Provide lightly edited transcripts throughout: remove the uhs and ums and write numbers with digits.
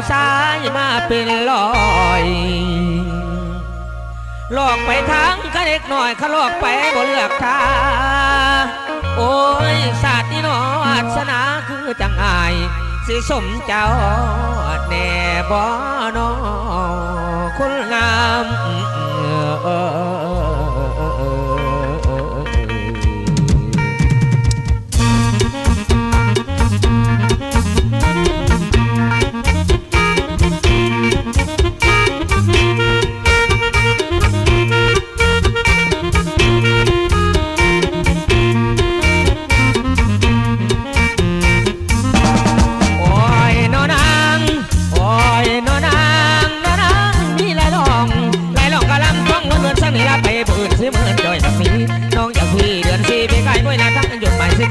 ผู้ชายมาเป็นลอยหลอกไปทางก็เล็กหน่อยเขาหลอกไปบ่เลือกทางโอ้ยศาสตร์นี่นอวาสนาคือจังไงสิสมเจ้าแน่บ่นอคนงาม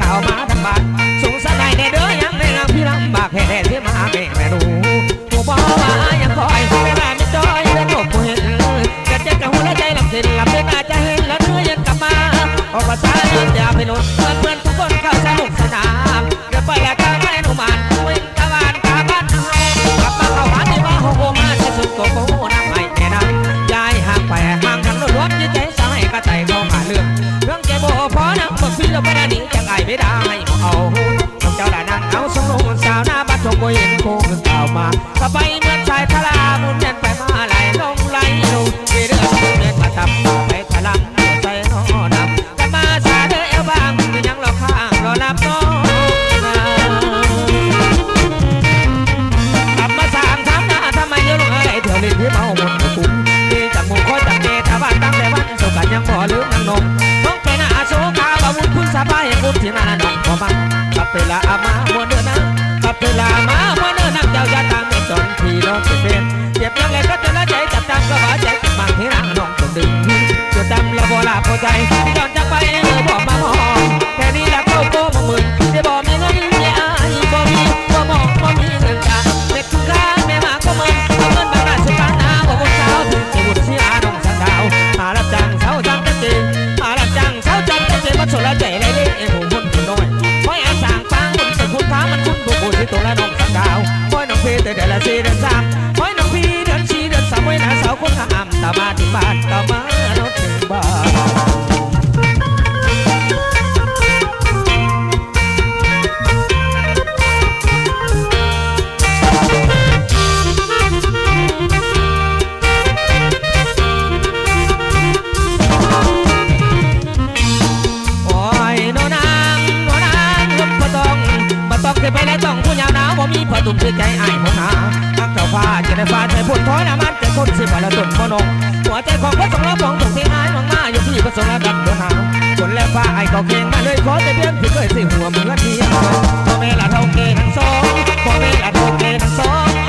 เอามาทำบ้านสงสัยในเด้อยังในงานพี่ลำบากแห่ที่มาแม่ดูผู้บอกว่ายังคอยไม่ได้ไม่จอยแล้วจบผู้เห็นกระเจ็บกับหัวใจลำสินลำเป็นอาจจะเห็นแล้วเนื้อยังกลับมาออกภาษาอย่าไปโน้ตเพื่อนทุกคนเข้าสนุกสนานเดี๋ยวไปแล้วจะไม่หนุมานวิ่งกะบานกะบ้านกลับมาเข้าหาที่ว่าหกมาจะสุดโกโก้น้ำไม่แน่นะย้ายห่างไปห่างกันรถยิ่งใจสายกระใจเข้าหาเรื่องเจ็บพอนักบอกพี่เราไม่ได้หนีจากไอ้ไม่ได้เอาต้องเจ้าด่านั่งเอาสมรุนสาวหน้าบ้านชมก็เห็นโค้งข่าวมาสบายเหมือนชายทลามุนเดินไปมาไหลลงไหลลงเรื่อยเดินมาทับไปทะลังใจนอดำกันมาสาเด้อเอวบางที่ยังรอข้างรอรับน้องกลับมาสามทำหน้าทำไมเยอะลงอะไรเถื่อนลิ้นที่เมาหมดคุ้มที่จากมุมคอยจากเกตาบ้านตั้งแต่วันสุกันยังพอลืมนั่งนมโชคาบาวุธคุณสบายบุญที่นาหนองพอมากับเวลามาเมื่อเดินนะกับเวลามาเมื่อเดินนักเจ้าอย่าตามเด็กจนที่น้องเป็นเจ็บยังไงก็จะละใจจับตามก็ว่าใจบางที่นางน้องต้องดึงจดจำและบ่ลาพอใจที่ย้อนจะไปเลยบอกมามองแค่นี้ละเข้าโก้มาหมื่นจะบอกมีเงินเนี่ยบ่มีบ่มองบ่มีเงินจ้าเด็กคุณค่าแม่มาก็เหมือนเอาเงินบางราชการหาบ่บนเท้าถึงจะบุญเสียน้องสันดาวหารับจ้างเช้าจังจะจริงหารับจ้างเช้าจังจะจริงมันสุดละใจเลยเด้ผมหุ่นน้อยคอยอาสางฟังหุ่นแต่คุณท้ามันคุณบุกบุญที่ตัวละน้องสันดาวคอยน้องพี่แต่เดือนละ4 เดือน 3คอยน้องพี่เดือน4 เดือน 3ไว้หน้าเสาคนงามตามาถึงบ้านตามารถถึงบ้านไปได้ต้องผู้ยาวหนาวบ่มีผ้าตุ่มชื่อใจไอ้หัวหน้านักเจ้าฟ้าจะได้ฟ้าใจพูดถอยน้ำมันจะคนสิบวันละตุ่มมโนหัวใจของพระสงฆ์ละฟองส่งที่อ้ายมองหน้าอยู่ที่พระสงฆ์ละดังเดือดหาวคนแล้วฟ้าไอ้ก็เก่งมาเลยขอแต่เพียงที่เคยสิหัวเหมือนที่พ่อแม่ละเท่าเกทั้งสองพ่อแม่ละเท่าเกทั้งสอง